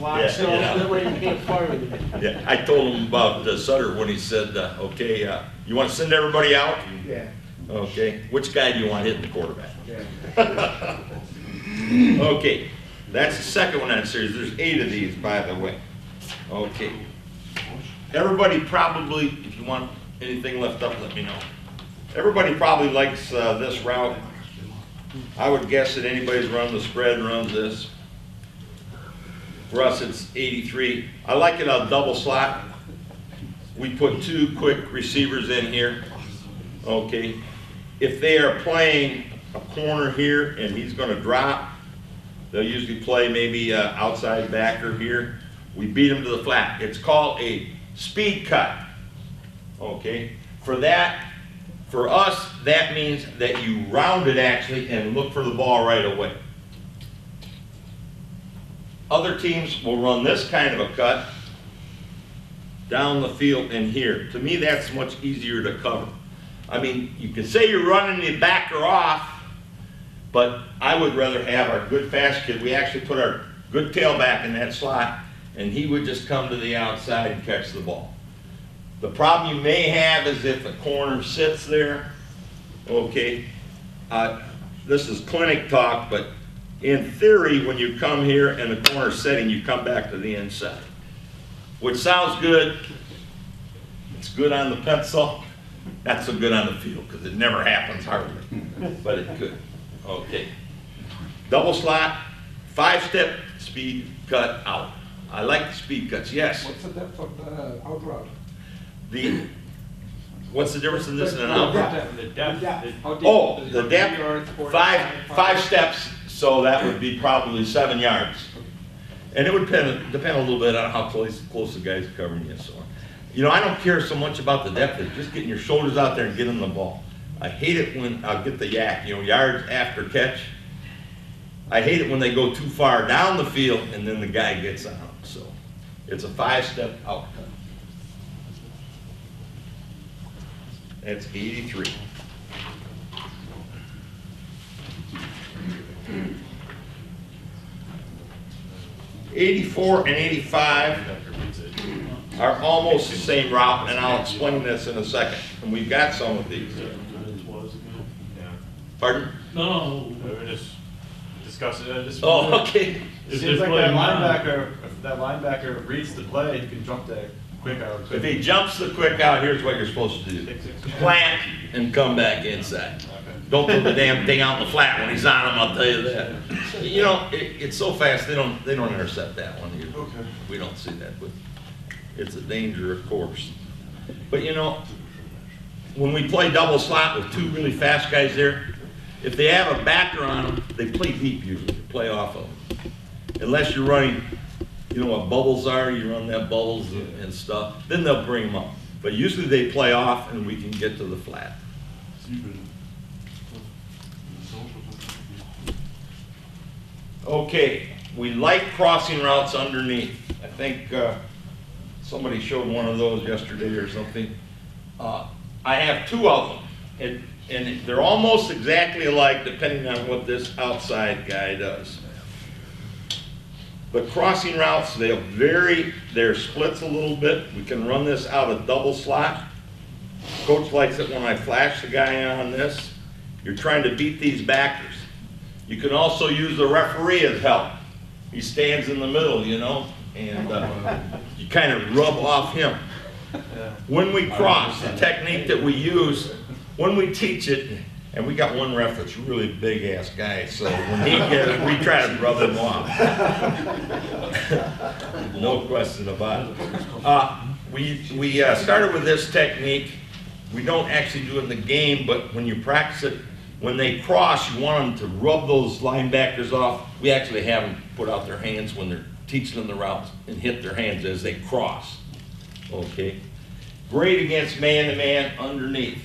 block, Yeah, so yeah. that way you can't fire it. Yeah, I told him about Sutter when he said, okay, you want to send everybody out? Yeah, Okay, which guy do you want hitting the quarterback? yeah. Okay, that's the second one on the series. There's 8 of these, by the way. Okay. Everybody probably, if you want anything left up, let me know. Everybody probably likes this route. I would guess that anybody's run the spread runs this. For us, it's 83. I like it on double slot. We put 2 quick receivers in here. Okay. If they are playing a corner here and he's going to drop, they'll usually play maybe outside backer here. We beat him to the flat. It's called a speed cut. Okay. For that, for us, that means that you round it actually and look for the ball right away. Other teams will run this kind of a cut down the field and here. To me, that's much easier to cover. I mean, you can say you're running the backer off, but I would rather have our good fast kid. We actually put our good tailback in that slot, and he would just come to the outside and catch the ball. The problem you may have is if the corner sits there, okay, this is clinic talk, but in theory, when you come here and the corner's setting, you come back to the inside. Which sounds good. It's good on the pencil. Not so good on the field, because it never happens hardly, but it could. Okay. Double slot, 5-step speed cut out. I like the speed cuts, yes. What's the depth of the out route? What's the difference in this and an out route? The depth. How deep Oh, is it? the 3 depth, yards, 4 five steps, so that would be probably 7 yards. And it would depend a little bit on how close the guy's covering you. So, you know, I don't care so much about the depth, it's just getting your shoulders out there and getting the ball. I hate it when I'll get the yak, you know, yards after catch. I hate it when they go too far down the field and then the guy gets on them. So it's a 5-step out cut. That's 83. '84 and '85 are almost the same route, and I'll explain this in a second. And we've got some of these. Pardon? No. We were just discussing it. Oh, okay. It seems like that linebacker, if that linebacker reads the play, he can jump that quick out. If he jumps the quick out, here's what you're supposed to do. Plant and come back inside. Don't put the damn thing out in the flat when he's on him, I'll tell you that. You know, it's so fast, they don't intercept that one. Okay. We don't see that, but it's a danger, of course. But you know, when we play double slot with 2 really fast guys there, if they have a backer on them, they play deep usually, they play off of them. Unless you're running, you know what bubbles are, you run that bubbles and stuff, then they'll bring them up. But usually they play off and we can get to the flat. Okay, we like crossing routes underneath. I think somebody showed one of those yesterday or something. I have 2 of them, and they're almost exactly alike depending on what this outside guy does. But crossing routes, they'll vary their splits a little bit. We can run this out of double slot. Coach likes it when I flash the guy on this. You're trying to beat these backers. You can also use the referee as help. He stands in the middle, you know, and you kind of rub off him. When we cross, the technique that we use, when we teach it, and we got one ref that's a really big ass guy, so when he gets it, we try to rub him off. No question about it. We started with this technique. We don't actually do it in the game, but when you practice it, when they cross, you want them to rub those linebackers off. We actually have them put out their hands when they're teaching them the routes and hit their hands as they cross. Okay. Great against man-to-man underneath.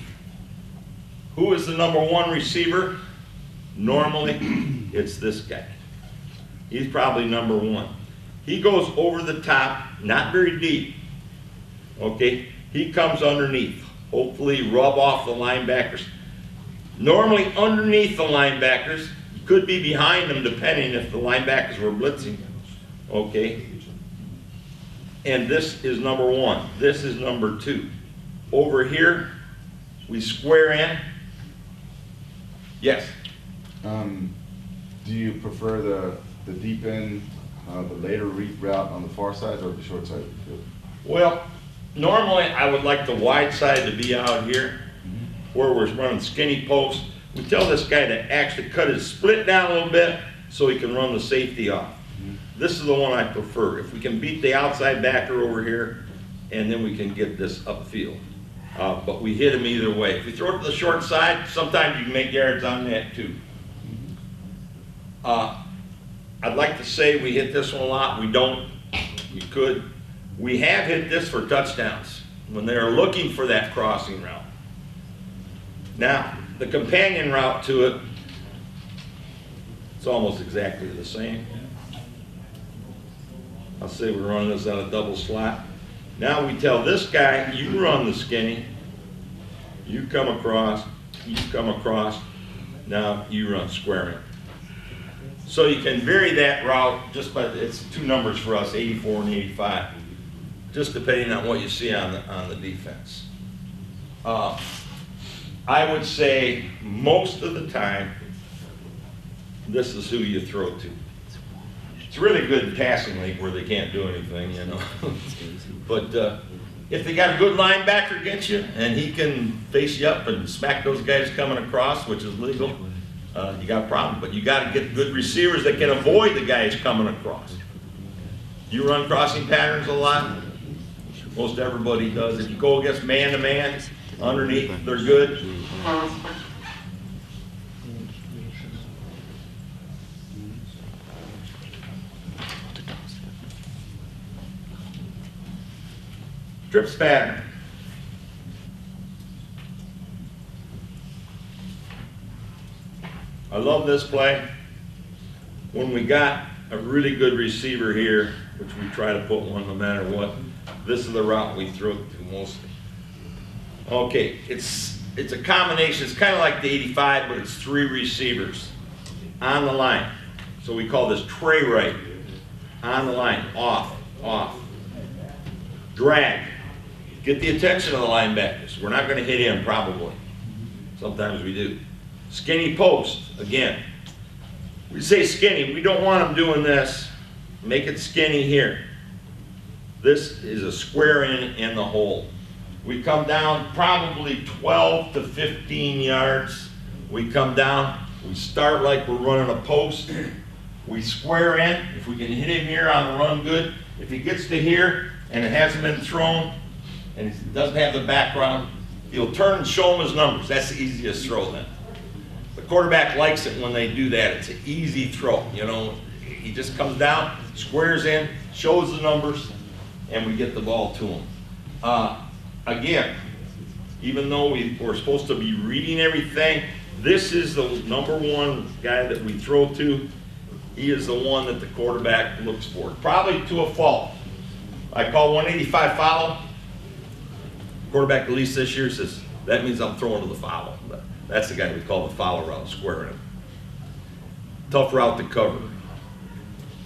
Who is the number 1 receiver? Normally, it's this guy. He's probably number 1. He goes over the top, not very deep. Okay. He comes underneath. Hopefully rub off the linebackers. Normally underneath the linebackers, you could be behind them depending if the linebackers were blitzing. Okay? And this is number 1. This is number 2. Over here, we square in. Yes? Do you prefer the deep end, the later route on the far side or the short side of the field? Well, normally I would like the wide side to be out here where we're running skinny posts. We tell this guy to actually cut his split down a little bit so he can run the safety off. This is the one I prefer. If we can beat the outside backer over here, and then we can get this upfield. But we hit him either way. If we throw it to the short side, sometimes you can make yards on that too. I'd like to say we hit this one a lot. We don't. We could. We have hit this for touchdowns when they're looking for that crossing route. Now, the companion route to it, it's almost exactly the same. I'll say we're running this on a double slot. Now we tell this guy, you run the skinny, you come across, now you run square in. So you can vary that route just by, it's 2 numbers for us, 84 and 85, just depending on what you see on the defense. I would say most of the time, this is who you throw to. It's really good in passing league where they can't do anything, you know. But if they got a good linebacker against you and he can face you up and smack those guys coming across, which is legal, you got a problem. But you got to get good receivers that can avoid the guys coming across. You run crossing patterns a lot. Most everybody does. If you go against man-to-man, underneath, they're good. Trips pattern. I love this play. When we got a really good receiver here, which we try to put one no matter what, this is the route we throw to mostly. Okay, it's a combination. It's kind of like the 85, but it's 3 receivers on the line. So we call this tray right. On the line, off, drag. Get the attention of the linebackers. We're not going to hit him, probably. Sometimes we do. Skinny post, again. We say skinny. We don't want them doing this. Make it skinny here. This is a square in the hole. We come down probably 12 to 15 yards. We come down. We start like we're running a post. We square in. If we can hit him here on the run, good. If he gets to here and it hasn't been thrown, and he doesn't have the background, he'll turn and show him his numbers. That's the easiest throw then. The quarterback likes it when they do that. It's an easy throw, you know. He just comes down, squares in, shows the numbers, and we get the ball to him. Again, even though we're supposed to be reading everything, this is the number 1 guy that we throw to. He is the one that the quarterback looks for, probably to a fault. I call 185 follow. Quarterback release this year says, that means I'm throwing to the follow. That's the guy we call the follow route, square in. Tough route to cover.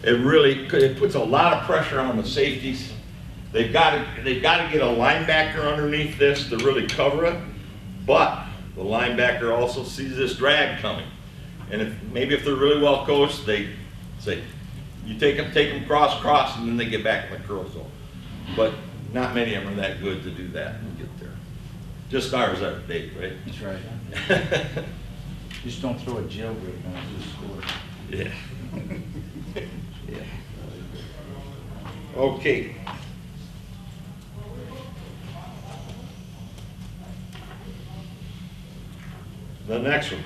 It puts a lot of pressure on the safeties. They've got to get a linebacker underneath this to really cover it, but the linebacker also sees this drag coming. And maybe if they're really well coached, they say, you take them cross, and then they get back in the curl zone. But not many of them are that good to do that and get there. Just ours are date, right? That's right. Just don't throw a jailbreak on it, just score. Yeah. Yeah. Okay. The next one.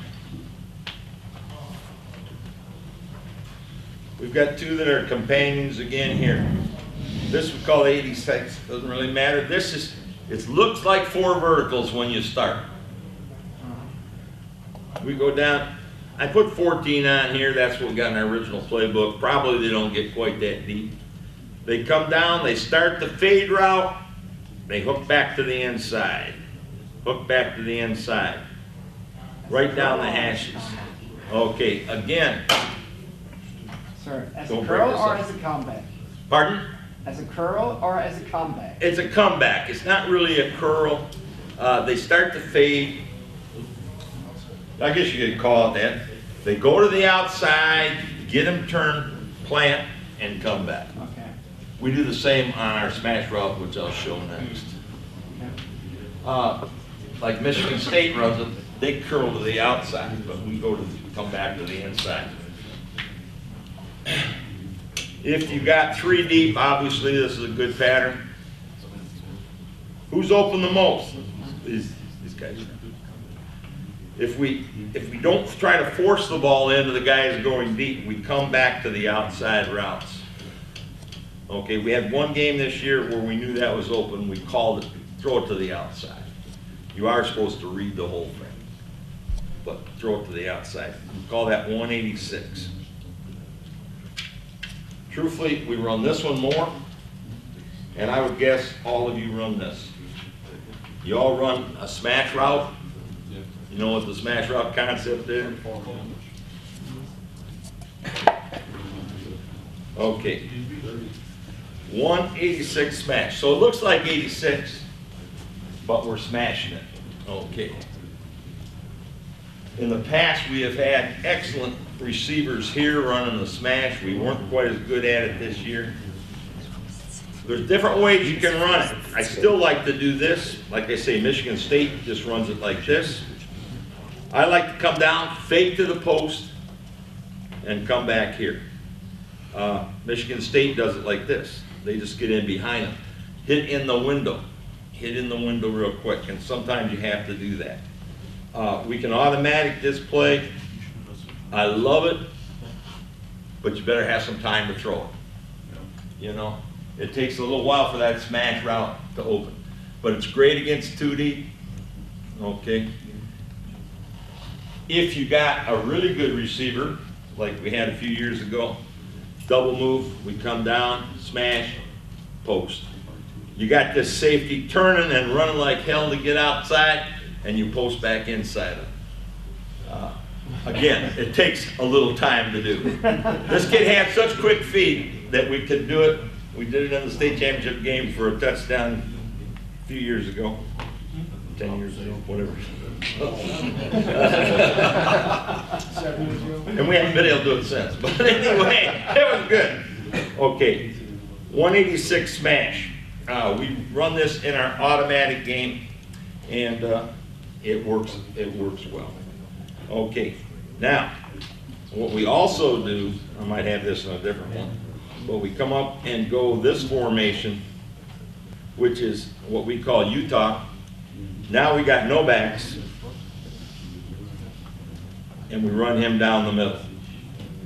We've got 2 that are companions again here. This we call 86, doesn't really matter. It looks like 4 verticals when you start. We go down, I put 14 on here, that's what we got in our original playbook. Probably they don't get quite that deep. They come down, they start the fade route, they hook back to the inside. Hook back to the inside. Right down the hashes. Okay, again, Sir, as Don't a break curl this or up. as a comeback? Pardon? As a curl or as a comeback? It's a comeback. It's not really a curl. They start to fade. I guess you could call it that. They go to the outside, get them turned, plant, and come back. Okay. We do the same on our smash route, which I'll show next. Like Michigan State runs it, they curl to the outside, but we come back to the inside. If you got 3 deep, obviously this is a good pattern. Who's open the most? These guys. If we don't try to force the ball into the guys going deep, we come back to the outside routes. Okay, we had one game this year where we knew that was open. We called it, throw it to the outside. You are supposed to read the whole thing, but throw it to the outside. We call that 186. Truthfully, we run this one more, and I would guess all of you run this. You all run a smash route. You know what the smash route concept is? Okay. 186 smash. So it looks like 86, but we're smashing it. Okay. In the past, we have had excellent receivers here running the smash. We weren't quite as good at it this year. There's different ways you can run it. I still like to do this. Like I say, Michigan State just runs it like this. I like to come down, fake to the post, and come back here. Michigan State does it like this. They just get in behind them. Hit in the window. Hit in the window real quick, and sometimes you have to do that. We can automatic this play. I love it, but you better have some time to throw it. You know, it takes a little while for that smash route to open, but it's great against 2 deep. Okay. If you got a really good receiver, like we had a few years ago, double move, we come down, smash, post. You got this safety turning and running like hell to get outside, and you post back inside it. Again, it takes a little time to do. This kid had such quick feet that we could do it. We did it in the state championship game for a touchdown a few years ago, 10 years ago, whatever. And we haven't been able to do it since. But anyway, it was good. Okay, 186 smash. We run this in our automatic game, and it works well. Okay, now, what we also do, I might have this in a different one, but we come up and go this formation, which is what we call Utah. Now we got no backs, and we run him down the middle.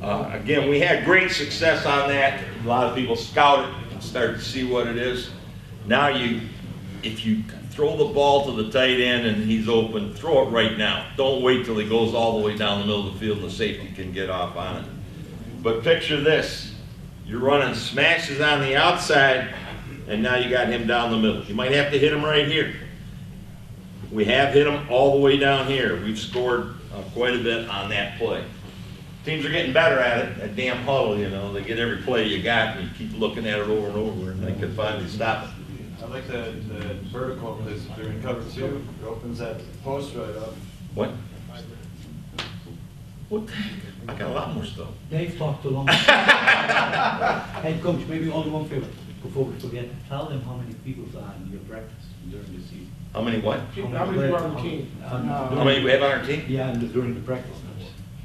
Again, we had great success on that. A lot of people scout it and start to see what it is. Now if you throw the ball to the tight end and he's open, throw it right now. Don't wait till he goes all the way down the middle of the field and the safety can get off on it. But picture this. You're running smashes on the outside, and now you got him down the middle. You might have to hit him right here. We have hit him all the way down here. We've scored quite a bit on that play. Teams are getting better at it, that damn huddle, you know. They get every play you got, and you keep looking at it over and over, and they can finally stop it. I like the vertical, because they're in cover 2, it opens that post right up. What? What the heck? I got a lot more stuff. Dave talked too long. Hey, coach, maybe only one favor before we forget. Tell them how many people are in your practice during the season. How many what? How many people on the team? How many we have on our team? Yeah, during the practice.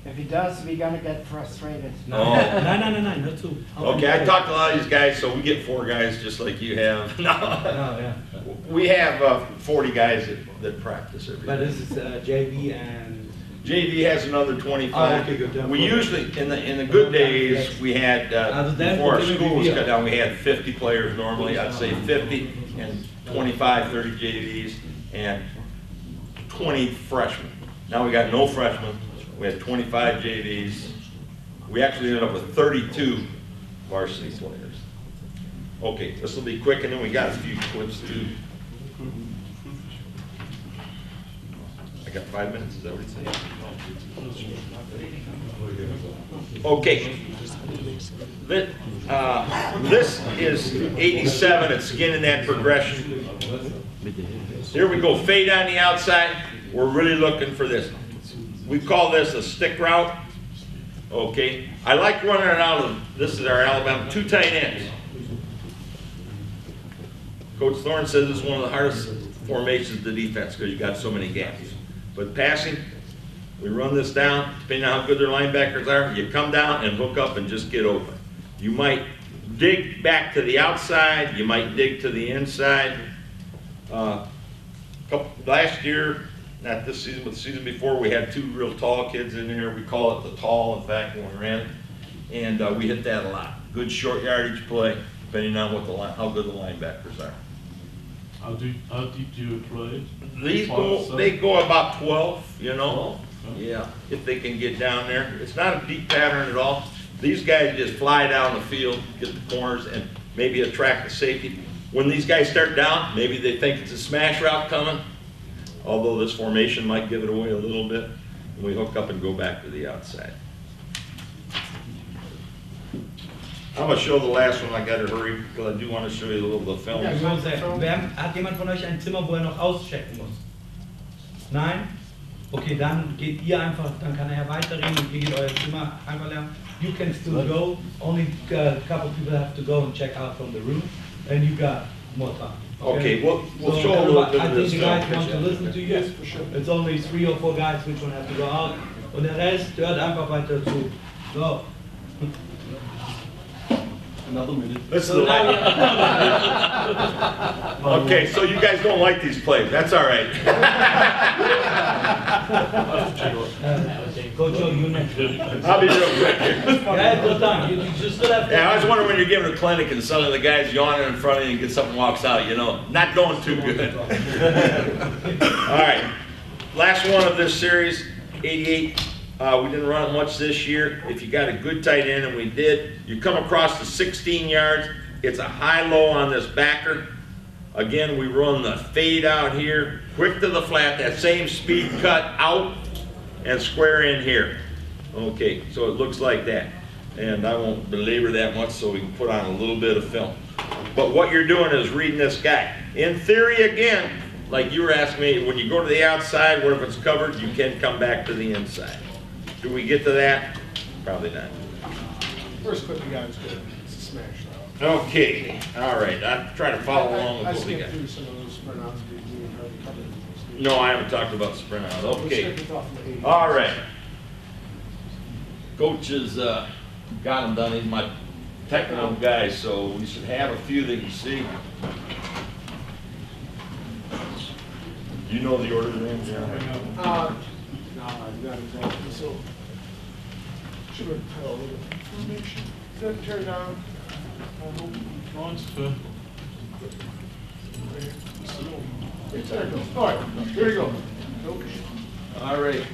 If he does, we're gonna get frustrated. Oh. No, not two. Okay, I talked to a lot of these guys, so we get 4 guys just like you have. No. Oh, yeah. We have 40 guys that practice every But day. this is JV and. JV has another 25. Oh, okay, good, yeah. We usually, in the good days, we had, before our school was cut down, we had 50 players normally. I'd say 50 and 25, 30 JVs, and 20 freshmen. Now we got no freshmen. We had 25 JVs. We actually ended up with 32 varsity players. Okay, this will be quick, and then we got a few clips too. I got 5 minutes, is that what he said? Okay. This is 87, it's again in that progression. Here we go, fade on the outside. We're really looking for this. We call this a stick route. Okay, I like running it out of, this is our Alabama, 2 tight ends. Coach Thorne says it's one of the hardest formations to defense because you got so many gaps. But passing, we run this down, depending on how good their linebackers are, you come down and hook up and just get open. You might dig back to the outside, you might dig to the inside. Last year, not this season, but the season before, we had 2 real tall kids in there. We call it the tall, in fact, when we ran it. And we hit that a lot. Good short yardage play, depending on what how good the linebackers are. How deep do you play? These they go about 12, you know? Yeah, if they can get down there. It's not a deep pattern at all. These guys just fly down the field, get the corners, and maybe attract the safety. When these guys start down, maybe they think it's a smash route coming, although this formation might give it away a little bit. And we hook up and go back to the outside. I'm going to show the last one. I got to hurry because I do want to show you a little of the film. Ja, ich muss sagen, hat jemand von euch ein Zimmer, wo er noch auschecken muss? Nein? Okay, dann geht ihr einfach, dann kann er weiterreden und ihr geht euer Zimmer einfach lernen. You can still go, only a couple people have to go and check out from the room, and you got more time. Okay, we'll So show a little bit I of think this the film. guys want to listen to you. Yes, for sure. It's only 3 or 4 guys which one have to go out. Und der Rest hört einfach weiter zu. So. Another minute. This is the Okay, so you guys don't like these plays. That's all right. Coach Joe, you next. I'll be real quick here. Yeah, good time. You just still have to. Yeah, I was wondering when you're giving a clinic and some of the guys yawning in front of you and get something walks out, you know, not going too good. All right, last one of this series, 88. We didn't run it much this year. If you got a good tight end, and we did, you come across the 16 yards. It's a high-low on this backer. Again, we run the fade out here, quick to the flat, that same speed cut out and square in here. Okay, so it looks like that. And I won't belabor that much so we can put on a little bit of film. But what you're doing is reading this guy. In theory, again, like you were asking me, when you go to the outside, what if it's covered? You can come back to the inside. Do we get to that? Probably not. First clip you got is good. It's a smash route. Okay, all right. I'm trying to follow along with I what we skipped got. through some of those sprint outs because we didn't already cover them. No, I haven't talked about sprint out. Let's Okay. take it off from the 80. All right. Coach has got them done. He's my technical guy, so we should have a few that you see. You know the order of the names, Jeremy? No, not exactly. So, should have had a little information. Then tear down. Transfer. There it goes. All right, here we go. Nope. All right.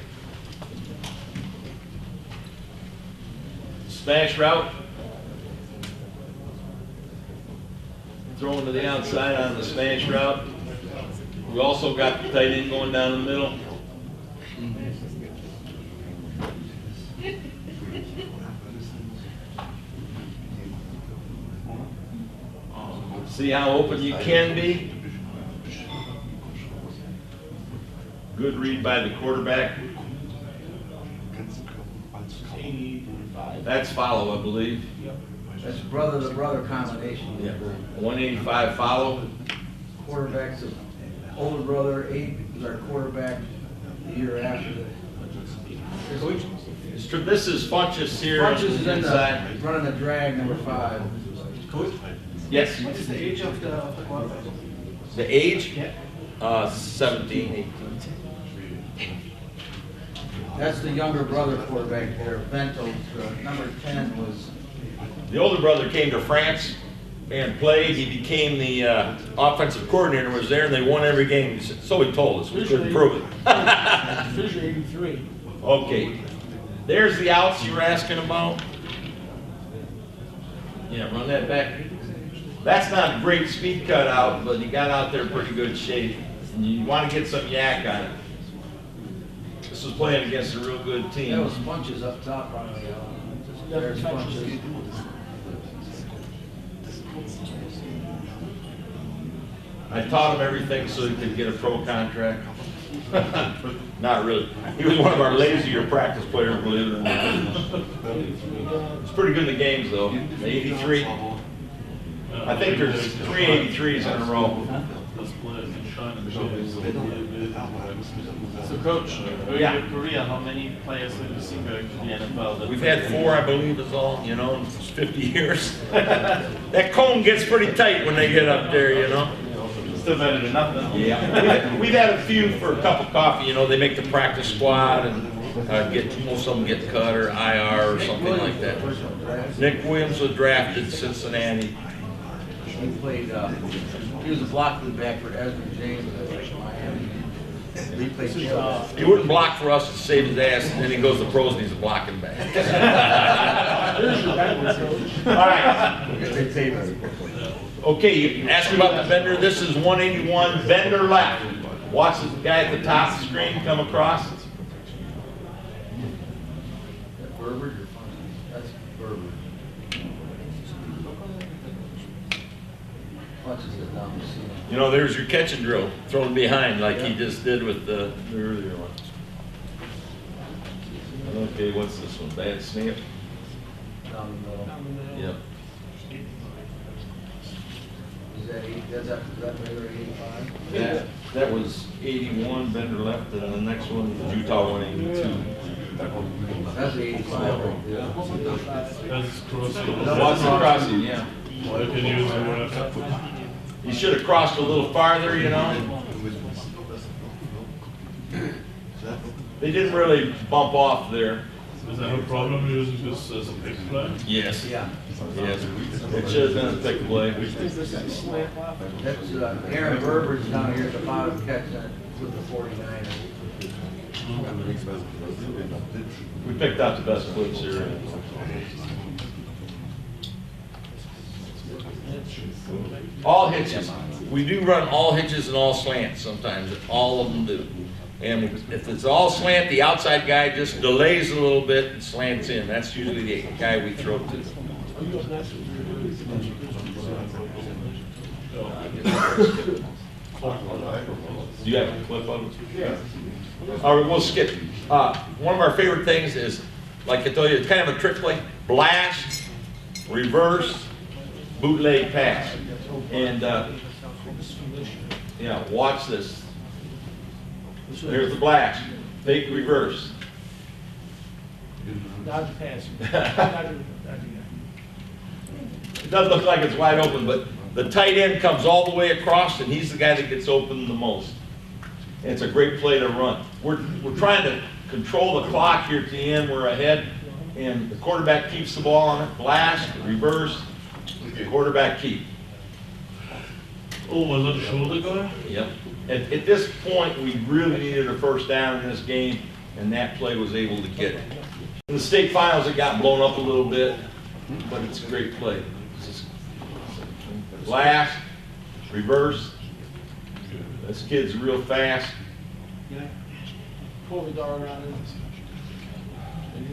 Smash route. Throwing to the outside on the smash route. We also got the tight end going down the middle. See how open you can be? Good read by the quarterback. That's follow, I believe. That's brother-to-brother combination. Yeah. 185 follow. Quarterback's an older brother, 8 is our quarterback the year after. This is Funchess here. Funchess is in inside. the, running the drag, number 5. Yes. What is the age of the quarterback? The age? 17, 18. That's the younger brother quarterback there, Ventos. Number 10 was, The older brother came to France and played. He became the offensive coordinator, was there, and they won every game. So he told us. We couldn't prove it. Fisher 83. Okay. There's the outs you were asking about. Yeah, run that back. That's not a great speed cut out, but he got out there pretty good shape. And you want to get some yak on it. This was playing against a real good team. That was Sponges up top on the, there's Sponges. I taught him everything so he could get a pro contract. Not really. He was one of our lazier practice players, believe it or not. He's pretty good in the games, though. 83. I think there's 3 83s in a row. Let's play it in China. So coach, during Yeah. your career, how many players have you seen going to the NFL? that- We've had 4, I believe, is all, you know, in 50 years. That comb gets pretty tight when they get up there, you know. Still better than nothing. Yeah, we've had a few for a cup of coffee, you know, they make the practice squad and most of them get cut or IR or something like that. Nick Williams was drafted to Cincinnati. He played, he was a blocking back for Ezra James at Miami. He played He wouldn't block for us to save his ass, and then he goes to pros and he's a blocking back. All right. Okay, you asked me about the vendor. This is 181 vendor left. Watch the guy at the top of the screen come across. Berber, that's Berber. Watches it down the ceiling. You know, there's your catch and drill, thrown behind like he just did with the earlier one. Okay, what's this one? Bad snap? Down the middle. Yep. Is that that regular 85? That was 81 vendor left, and the next one was Utah 182. That's the 85 right there. That's crossing. Watch the crossing, yeah. You can use it wherever. You should have crossed a little farther, you know. They didn't really bump off there. Is that a problem using this as a big play? Yes. Yeah. Yes. It should have been a pick play. That's Aaron Berber's down here at the bottom catching it with the 49. We picked out the best flips here. All hitches. We do run all hitches and all slants sometimes. All of them do. And if it's all slant, the outside guy just delays a little bit and slants in. That's usually the guy we throw to. Do you have a clip of it? Yeah. All right, we'll skip. One of our favorite things is, like I told you, it's kind of a trick play. Blast, reverse, bootleg pass. And yeah, watch this. There's the blast. Fake reverse. Dodge pass. It doesn't look like it's wide open, but the tight end comes all the way across, and he's the guy that gets open the most. And it's a great play to run. We're trying to control the clock here at the end. We're ahead, and the quarterback keeps the ball on it. Blast, reverse, quarterback keep. Oh, was that a shoulder guy? Yep. At this point, we really needed a first down in this game, and that play was able to get it. In the state finals, it got blown up a little bit, but it's a great play. Blast, reverse. This kid's real fast. Pull the dart out of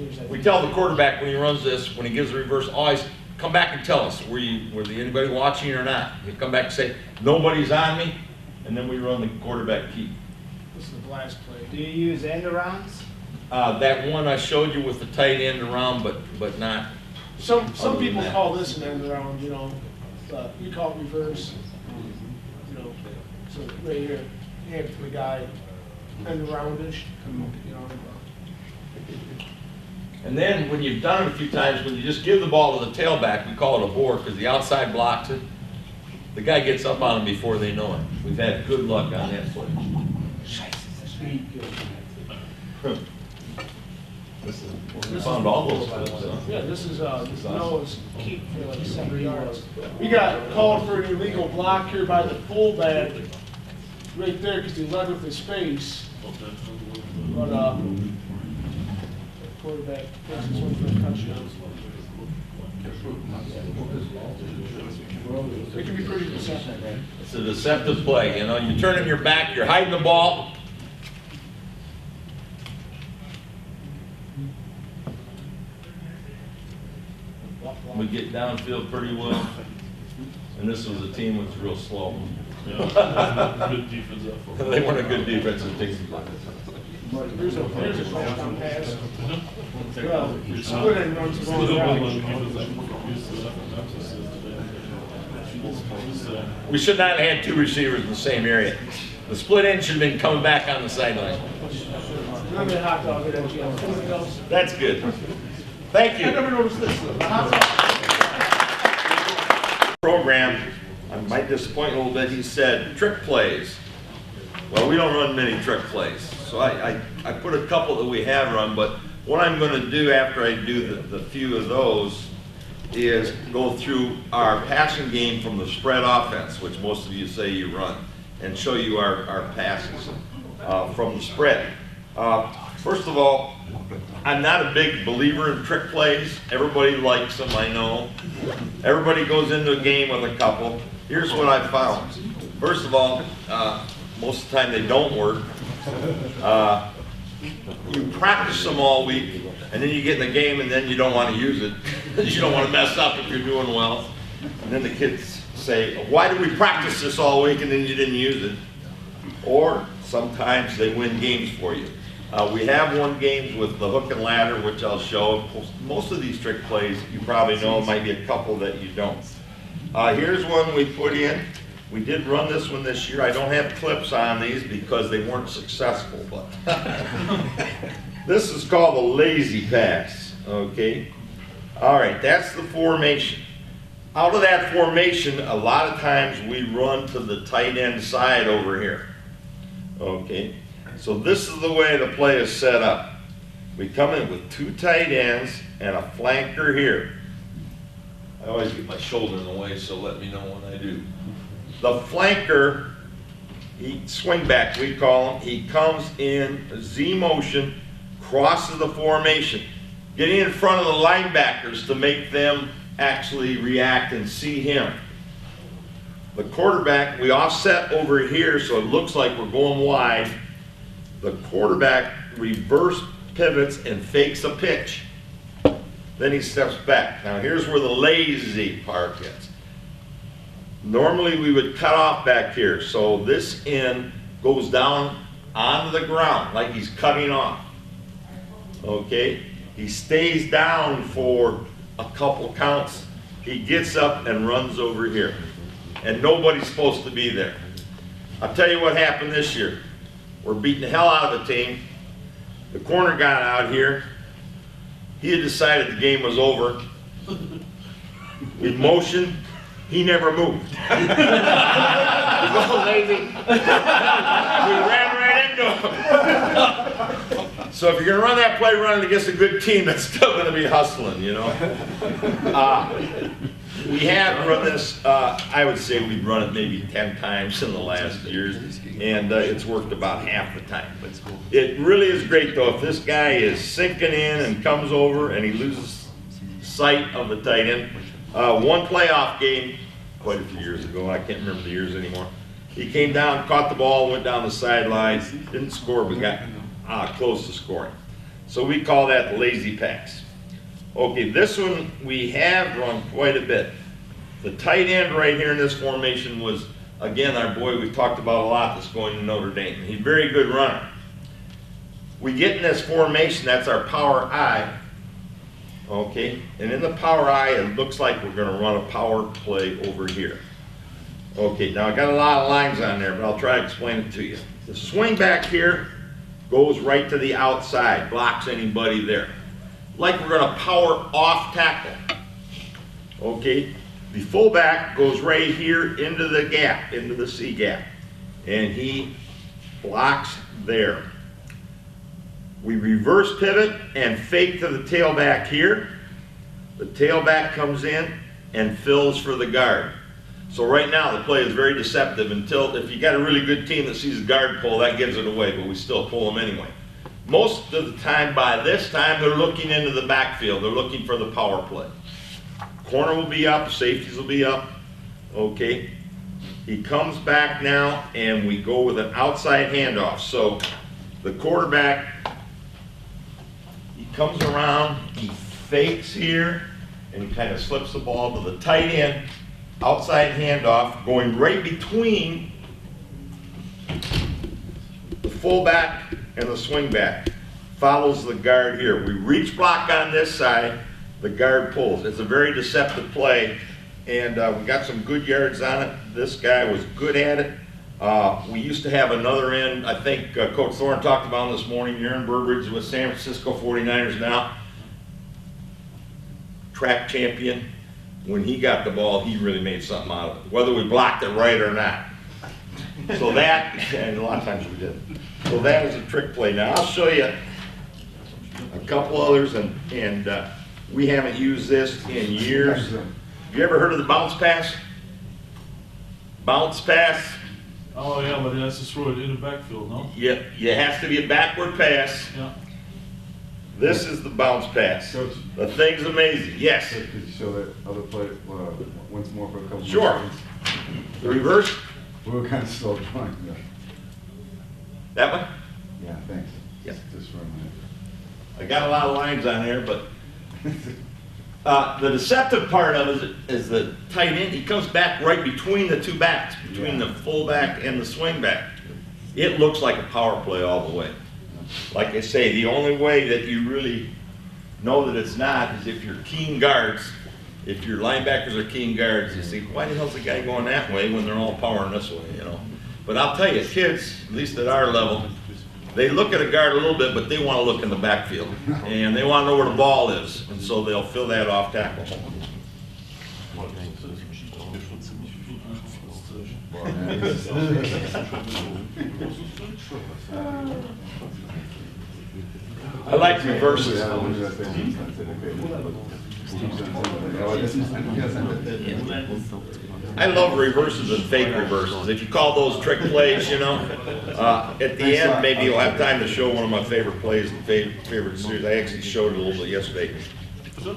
it. We tell the quarterback when he runs this, when he gives the reverse, always come back and tell us, were anybody watching or not? You come back and say, nobody's on me, and then we run the quarterback keep. This is the blast play. Do you use end arounds? That one I showed you with the tight end around, but not. Some Other than people that. call this an end around, you know. You call it reverse. You know, so right here, hand it to the guy, end aroundish. You know. And then when you've done it a few times, when you just give the ball to the tailback, we call it a bore because the outside blocks it. The guy gets up on him before they know it. We've had good luck on that play. We found all those clips, huh? Yeah, this is Noah's keep for like 7 yards. We got called for an illegal block here by the fullback right there because he led with his face. But quarterback takes this one for a touchdown. It can be pretty deceptive, man. It's a deceptive play, you know. You turn in your back, you're hiding the ball. we get downfield pretty well. And this was a team that was real slow. Yeah, good defense effort. They weren't a good defensive team. Here's a touchdown pass. Well, split end runs the wrong route. We should not have had two receivers in the same area. The split end should have been coming back on the sideline. Remember the hot dog at MGM? That's good. Thank I never you. noticed this. The hot dog. Program, I might disappoint a little bit, he said trick plays. Well, we don't run many trick plays. So I put a couple that we have run, but what I'm going to do after I do the few of those is go through our passing game from the spread offense, which most of you say you run, and show you our passes from the spread. First of all, I'm not a big believer in trick plays. Everybody likes them, I know. Everybody goes into a game with a couple. Here's what I found. First of all, most of the time they don't work. You practice them all week, and then you get in the game, and then you don't want to use it. You don't want to mess up if you're doing well. And then the kids say, why did we practice this all week and then you didn't use it? Or sometimes they win games for you. We have won games with the hook and ladder, which I'll show. Most of these trick plays you probably know, might be a couple that you don't. Here's one we put in. We did run this one this year. I don't have clips on these because they weren't successful, but this is called the lazy pass, okay? All right, that's the formation. Out of that formation, a lot of times we run to the tight end side over here, okay? So this is the way the play is set up. We come in with two tight ends and a flanker here. I always get my shoulder in the way, so let me know when I do. The flanker, he swing back, we call him. He comes in Z motion, crosses the formation, getting in front of the linebackers to make them actually react and see him. The quarterback, we offset over here so it looks like we're going wide. The quarterback reverse pivots and fakes a pitch. Then he steps back. Now here's where the lazy part gets. Normally we would cut off back here, so this end goes down onto the ground like he's cutting off. Okay? He stays down for a couple counts. He gets up and runs over here. And nobody's supposed to be there. I'll tell you what happened this year. We're beating the hell out of the team. The corner got out here. He had decided the game was over. In motion, he never moved. He's all lazy. We ran right into him. So if you're going to run that play running against a good team, that's still going to be hustling, you know. We have run this, I would say we've run it maybe 10 times in the last years, and it's worked about half the time. But it really is great, though, if this guy is sinking in and comes over and he loses sight of the tight end. One playoff game, quite a few years ago, I can't remember the years anymore, he came down, caught the ball, went down the sidelines, didn't score, but got close to scoring. So we call that the lazy pass. Okay, this one we have run quite a bit. The tight end right here in this formation was, again, our boy we've talked about a lot that's going to Notre Dame. He's a very good runner. We get in this formation, that's our power I. Okay, and in the power I, it looks like we're going to run a power play over here. Okay, now I got a lot of lines on there, but I'll try to explain it to you. The swing back here goes right to the outside, blocks anybody there. Like we're going to power off tackle. Okay, the fullback goes right here into the gap, into the C gap, and he blocks there. We reverse pivot and fake to the tailback here. The tailback comes in and fills for the guard. So right now the play is very deceptive until, if you got a really good team that sees the guard pull, that gives it away, but we still pull them anyway. Most of the time, by this time, they're looking into the backfield. They're looking for the power play. Corner will be up, safeties will be up. Okay. He comes back now, and we go with an outside handoff. So the quarterback, he comes around, he fakes here, and he kind of slips the ball to the tight end, outside handoff, going right between the fullback and the swing back. Follows the guard here. We reach block on this side, the guard pulls. It's a very deceptive play, and we got some good yards on it. This guy was good at it. We used to have another end, I think Coach Thorne talked about this morning, Aaron Burbridge with San Francisco 49ers now. Track champion. When he got the ball, he really made something out of it, whether we blocked it right or not. So that, and a lot of times we did. So that is a trick play. Now I'll show you a couple others, and we haven't used this in years. Have you ever heard of the bounce pass? Bounce pass? Oh, yeah, but that's just throw it in the backfield, no? Yeah, it has to be a backward pass. Yeah. This is the bounce pass. Coach. The thing's amazing. Yes. Could you show that other play once more for a couple Sure. more seconds? The reverse? We were kind of slow drawing. Yeah, That one? yeah, thanks. Yeah. Just for a I got a lot of lines on there, but minute. the deceptive part of it is the tight end. He comes back right between the two backs, between the fullback and the swing back. It looks like a power play all the way. Like I say, the only way that you really know that it's not is if you're keen guards. If your linebackers are keen guards, you see, why the hell's the guy going that way when they're all powering this way, you know? But I'll tell you, kids, at least at our level, they look at a guard a little bit, but they want to look in the backfield. And they want to know where the ball is, and so they'll fill that off tackle. I like reverses. I love reverses and fake reverses. If you call those trick plays, you know, at the end, maybe you'll have time to show one of my favorite plays and favorite series. I actually showed it a little bit yesterday.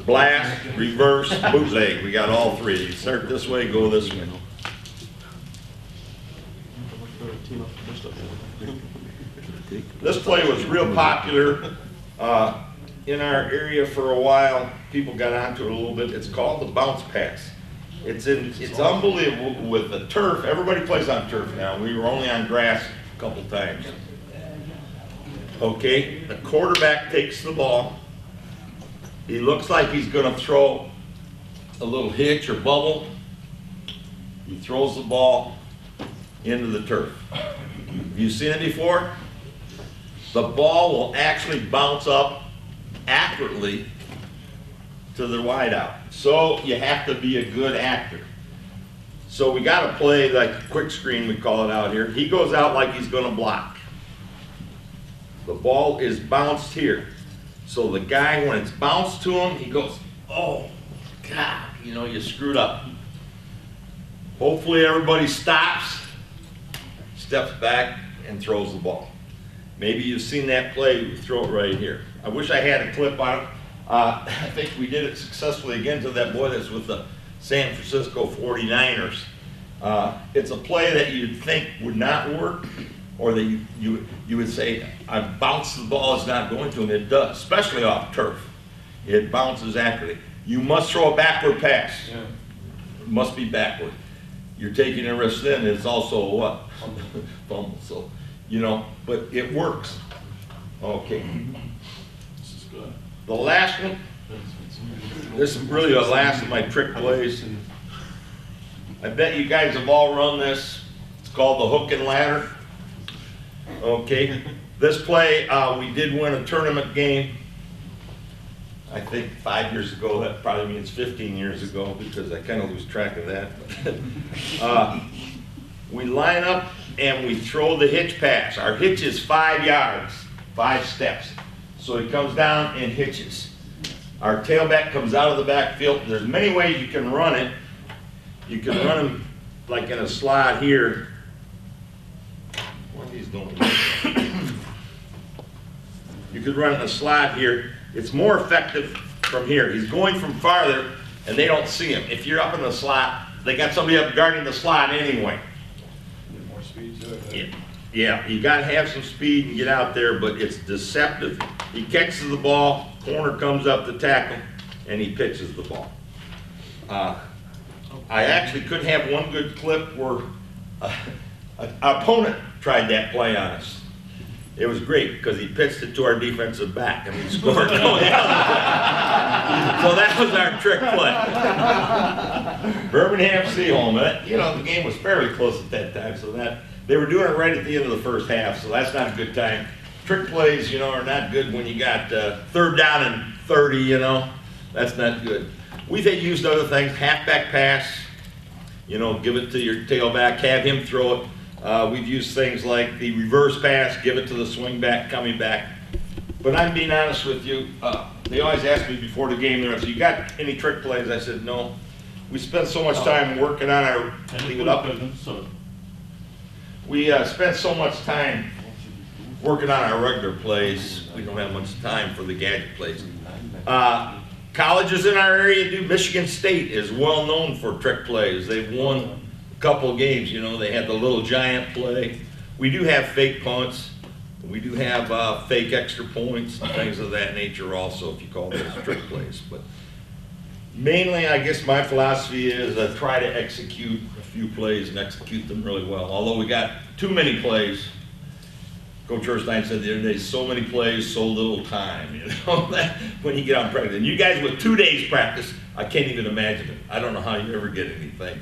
Blast, reverse, bootleg. We got all three. You start this way, go this way. This play was real popular in our area for a while. People got onto it a little bit. It's called the bounce pass. It's unbelievable with the turf. Everybody plays on turf now. We were only on grass a couple times. Okay, the quarterback takes the ball. He looks like he's going to throw a little hitch or bubble. He throws the ball into the turf. Have you seen it before? The ball will actually bounce up accurately to the wideout. So you have to be a good actor. So we got to play like quick screen, we call it out here. He goes out like he's going to block. The ball is bounced here. So the guy, when it's bounced to him, he goes, oh, God, you know, you screwed up. Hopefully everybody stops, steps back, and throws the ball. Maybe you've seen that play, we throw it right here. I wish I had a clip on it. I think we did it successfully again to that boy that's with the San Francisco 49ers. It's a play that you'd think would not work, or that you would say, I bounced the ball, it's not going to, and it does, especially off turf. It bounces accurately. You must throw a backward pass. Yeah. It must be backward. You're taking a risk then, it's also a what? Fumble, so, you know, but it works. Okay. This is good. The last one, this is really the last of my trick plays. I bet you guys have all run this. It's called the hook and ladder. Okay, this play, we did win a tournament game, I think 5 years ago. That probably means 15 years ago, because I kind of lose track of that. We line up and we throw the hitch pass. Our hitch is 5 yards, 5 steps. So he comes down and hitches. Our tailback comes out of the backfield. There's many ways you can run it. You can run him like in a slide here. What are these doing? You could run in a slide here. It's more effective from here. He's going from farther, and they don't see him. If you're up in the slot, they got somebody up guarding the slot anyway. More speed to it. Yeah, you got to have some speed and get out there, but it's deceptive. He catches the ball, corner comes up to tackle, and he pitches the ball. I actually couldn't have one good clip where an opponent tried that play on us. It was great because he pitched it to our defensive back and we scored. So that was our trick play. Birmingham Seaholm. You know, the game was fairly close at that time, so that they were doing it right at the end of the first half, so that's not a good time. Trick plays, you know, are not good when you got 3rd down and 30, you know. That's not good. We've used other things, halfback pass, you know, give it to your tailback, have him throw it. We've used things like the reverse pass, give it to the swing back, coming back. But I'm being honest with you, they always ask me before the game, you got any trick plays? I said, no. We spend so much time working on our, leave it up. We spend so much time working on our regular plays, we don't have much time for the gadget plays. Colleges in our area do. Michigan State is well known for trick plays. They've won a couple games, you know, they had the little giant play. We do have fake punts. We do have fake extra points and things of that nature also, if you call those trick plays. But mainly, I guess my philosophy is try to execute a few plays and execute them really well. Although we got too many plays. Coach Erstein said the other day, so many plays, so little time, you know, when you get on practice. And you guys with 2 days practice, I can't even imagine it. I don't know how you ever get anything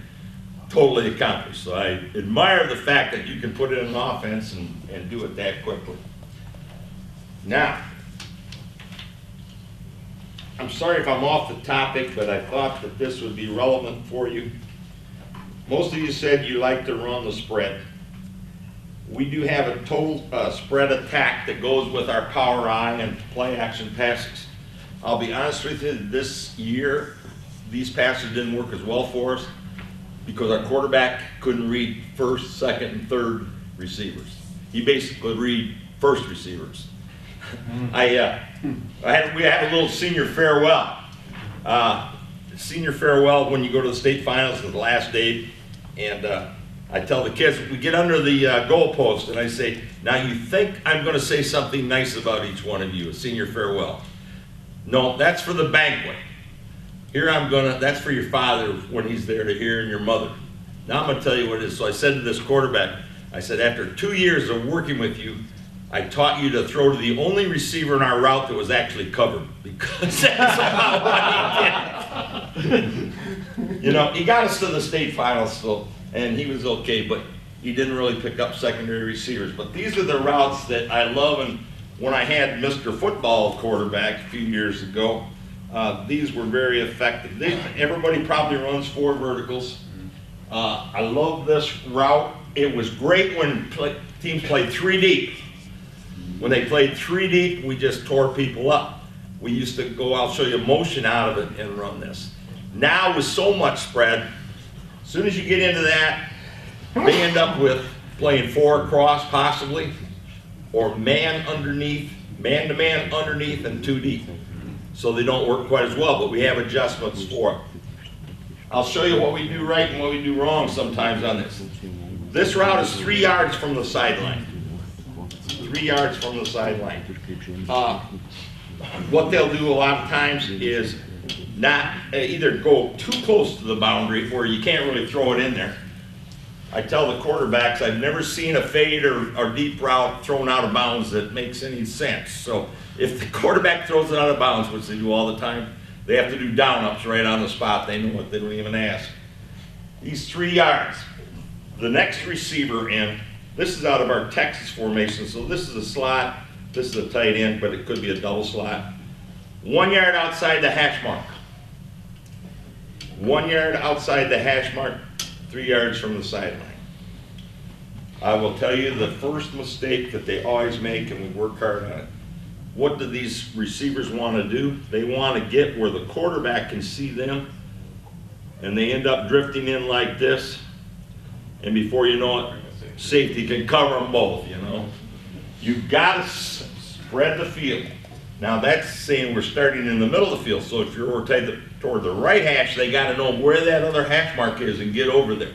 totally accomplished. So I admire the fact that you can put it in an offense and do it that quickly. Now, I'm sorry if I'm off the topic, but I thought that this would be relevant for you. Most of you said you like to run the spread. We do have a total spread attack that goes with our power I and play action passes. I'll be honest with you, this year, these passes didn't work as well for us because our quarterback couldn't read first, second, and third receivers. He basically read first receivers. We had a little senior farewell. Senior farewell when you go to the state finals is the last day, and I tell the kids, we get under the goalpost, and I say, now you think I'm going to say something nice about each one of you, a senior farewell. No, that's for the banquet. Here that's for your father when he's there to hear, and your mother. Now I'm going to tell you what it is. So I said to this quarterback, I said, after 2 years of working with you, I taught you to throw to the only receiver in our route that was actually covered, because that's about what he did. You know, he got us to the state finals, so. And he was okay, but he didn't really pick up secondary receivers. But these are the routes that I love, and when I had Mr. Football quarterback a few years ago, these were very effective. Everybody probably runs 4 verticals. I love this route. It was great when teams played 3 deep. When they played 3 deep, we just tore people up. We used to go, I'll show you motion out of it and run this. Now with so much spread, as soon as you get into that, they end up with playing 4 across possibly, or man underneath, man-to-man underneath, and 2 deep. So they don't work quite as well, but we have adjustments for it. I'll show you what we do right and what we do wrong sometimes on this. This route is 3 yards from the sideline. 3 yards from the sideline. What they'll do a lot of times is not either go too close to the boundary where you can't really throw it in there. I tell the quarterbacks, I've never seen a fade or deep route thrown out of bounds that makes any sense. So if the quarterback throws it out of bounds, which they do all the time, they have to do down-ups right on the spot. They know it, they don't even ask. These 3 yards. The next receiver in, this is out of our Texas formation, so this is a slot, this is a tight end, but it could be a double slot. 1 yard outside the hash mark. 1 yard outside the hash mark, 3 yards from the sideline. I will tell you the first mistake that they always make, and we work hard on it. What do these receivers want to do? They want to get where the quarterback can see them, and they end up drifting in like this, and before you know it, safety can cover them both, you know. You've got to spread the field. Now that's saying we're starting in the middle of the field, so if you're toward the right hash, they got to know where that other hash mark is and get over there.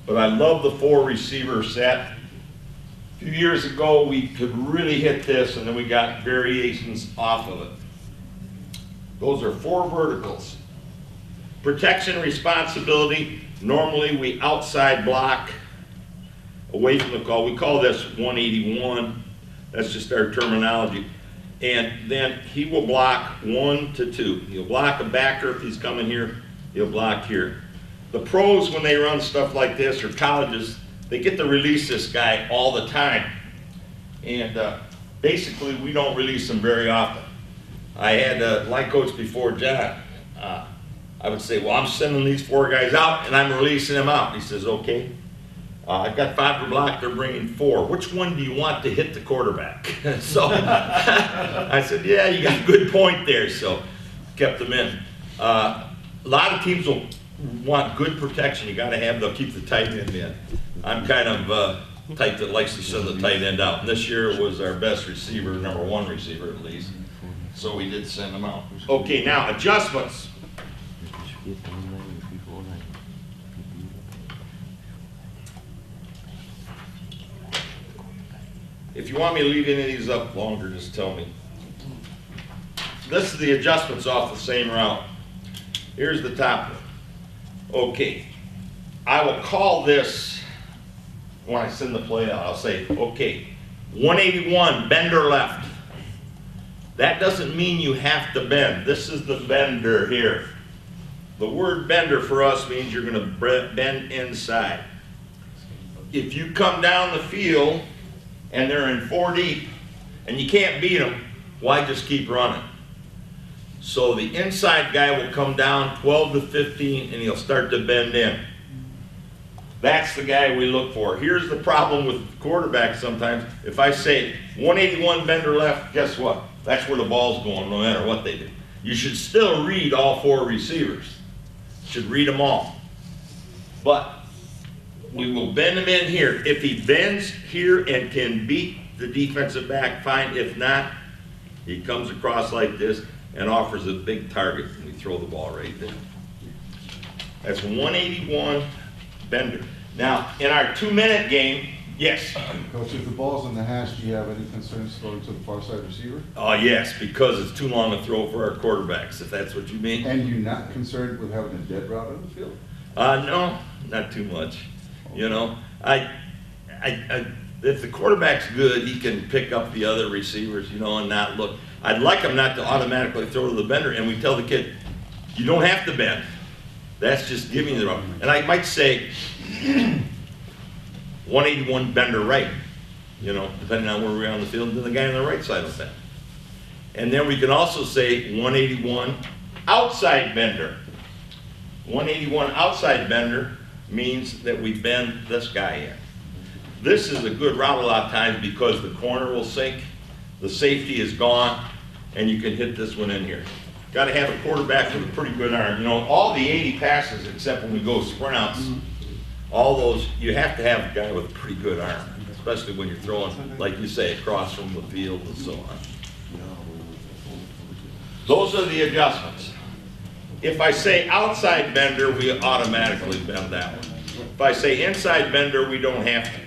But I love the 4 receiver set. A few years ago, we could really hit this, and then we got variations off of it. Those are 4 verticals. Protection responsibility, normally we outside block away from the call. We call this 181. That's just our terminology. And then he will block 1 to 2. He'll block a backer if he's coming here. He'll block here. The pros, when they run stuff like this, or colleges, they get to release this guy all the time. And basically, we don't release him very often. I had a line coach before, John. I would say, well, I'm sending these 4 guys out, and I'm releasing them out. He says, okay. I've got 5 to block, they're bringing 4. Which one do you want to hit the quarterback? So I said, yeah, you got a good point there. So kept them in. A lot of teams will want good protection. You got to have, they'll keep the tight end in. I'm kind of type that likes to send the tight end out. And this year it was our best receiver, number 1 receiver at least. So we did send them out. Okay, now adjustments. If you want me to leave any of these up longer, just tell me. This is the adjustments off the same route. Here's the top one. Okay, I will call this, when I send the play out, I'll say, okay, 181, bender left. That doesn't mean you have to bend. This is the bender here. The word bender for us means you're going to bend inside. If you come down the field and they're in 4 deep and you can't beat them, why just keep running? So the inside guy will come down 12 to 15 and he'll start to bend in. That's the guy we look for. Here's the problem with quarterbacks sometimes. If I say 181 bender left, guess what? That's where the ball's going no matter what they do. You should still read all 4 receivers. Should read them all. But we will bend him in here. If he bends here and can beat the defensive back, fine. If not, he comes across like this and offers a big target, and we throw the ball right there. That's 181 bender. Now, in our 2-minute game, yes? Coach, if the ball's in the hash, do you have any concerns throwing to the far side receiver? Oh, yes, because it's too long a throw for our quarterbacks, if that's what you mean. And you're not concerned with having a dead route on the field? No, not too much. You know, if the quarterback's good, he can pick up the other receivers, you know, and not look. I'd like him not to automatically throw to the bender, and we tell the kid, you don't have to bend. That's just giving you the wrong. And I might say 181 bender right, you know, depending on where we're on the field, and then the guy on the right side will bend. And then we can also say 181 outside bender. 181 outside bender means that we bend this guy in. This is a good route a lot of times because the corner will sink, the safety is gone, and you can hit this one in here. Got to have a quarterback with a pretty good arm. You know, all the 80 passes, except when we go sprint outs, all those, you have to have a guy with a pretty good arm, especially when you're throwing, like you say, across from the field and so on. Those are the adjustments. If I say outside bender, we automatically bend that one. If I say inside bender, we don't have to.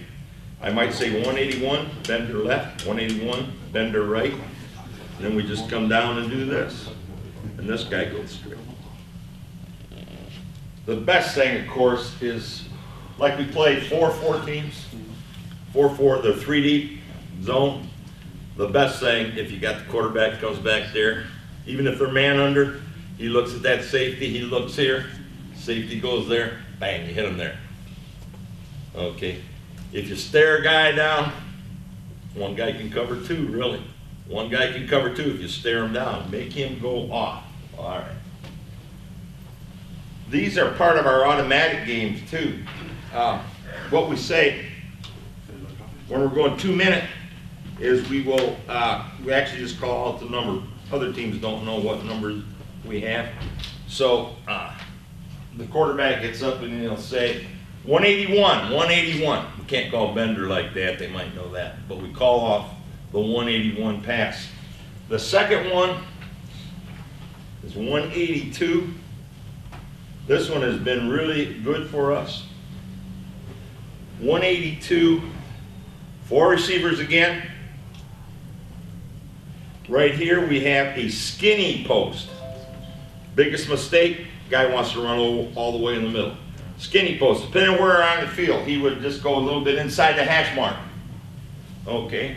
I might say 181, bender left, 181, bender right, and then we just come down and do this. And this guy goes straight. The best thing, of course, is like we played 4-4 teams, 4-4, they're 3 deep zone. The best thing, if you got the quarterback comes back there, even if they're man under, he looks at that safety, he looks here, safety goes there, bang, you hit him there. Okay. If you stare a guy down, one guy can cover 2, really. One guy can cover 2 if you stare him down. Make him go off. All right. These are part of our automatic games, too. What we say when we're going 2-minute is we will, we actually just call out the number. Other teams don't know what numbers we have. So the quarterback gets up and he'll say, 181, 181. We can't call bender like that. They might know that. But we call off the 181 pass. The second one is 182. This one has been really good for us. 182, 4 receivers again. Right here we have a skinny post. Biggest mistake, Guy wants to run all the way in the middle. Skinny post, depending on where on the field, he would just go a little bit inside the hash mark. Okay.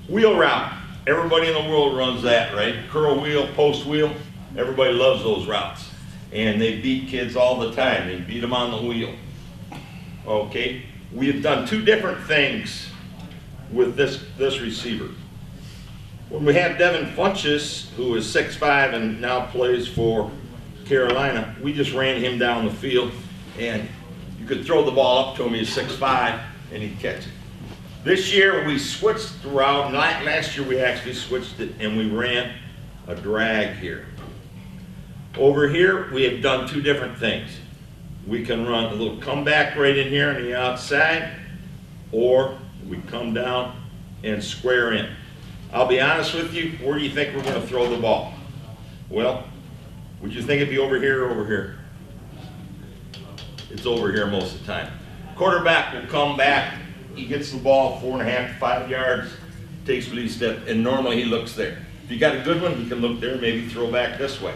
Wheel route. Everybody in the world runs that, right? Curl wheel, post wheel. Everybody loves those routes. And they beat kids all the time. They beat them on the wheel. Okay. We have done two different things with this receiver. When we had Devin Funches, who is 6'5" and now plays for Carolina, we just ran him down the field, and you could throw the ball up to him, he's 6'5", and he'd catch it. This year we switched the route, and last year we actually switched it, and we ran a drag here. Over here, we have done two different things. We can run a little comeback right in here on the outside, or we come down and square in. I'll be honest with you, where do you think we're going to throw the ball? Well, would you think it'd be over here or over here? It's over here most of the time. Quarterback will come back, he gets the ball 4.5 to 5 yards, takes a lead step, and normally he looks there. If you got a good one, he can look there, maybe throw back this way.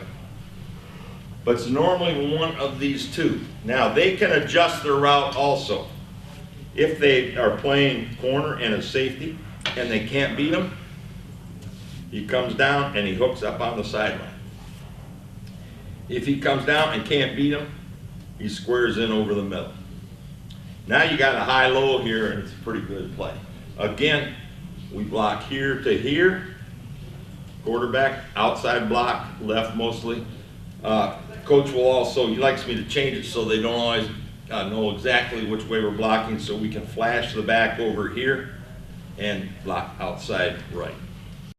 But it's normally one of these two. Now, they can adjust their route also. If they are playing corner and a safety, and they can't beat him, he comes down and he hooks up on the sideline. If he comes down and can't beat him, he squares in over the middle. Now you got a high-low here, and it's a pretty good play. Again, we block here to here. Quarterback, outside block, left mostly. Coach will also, he likes me to change it so they don't always know exactly which way we're blocking, so we can flash the back over here and block outside right.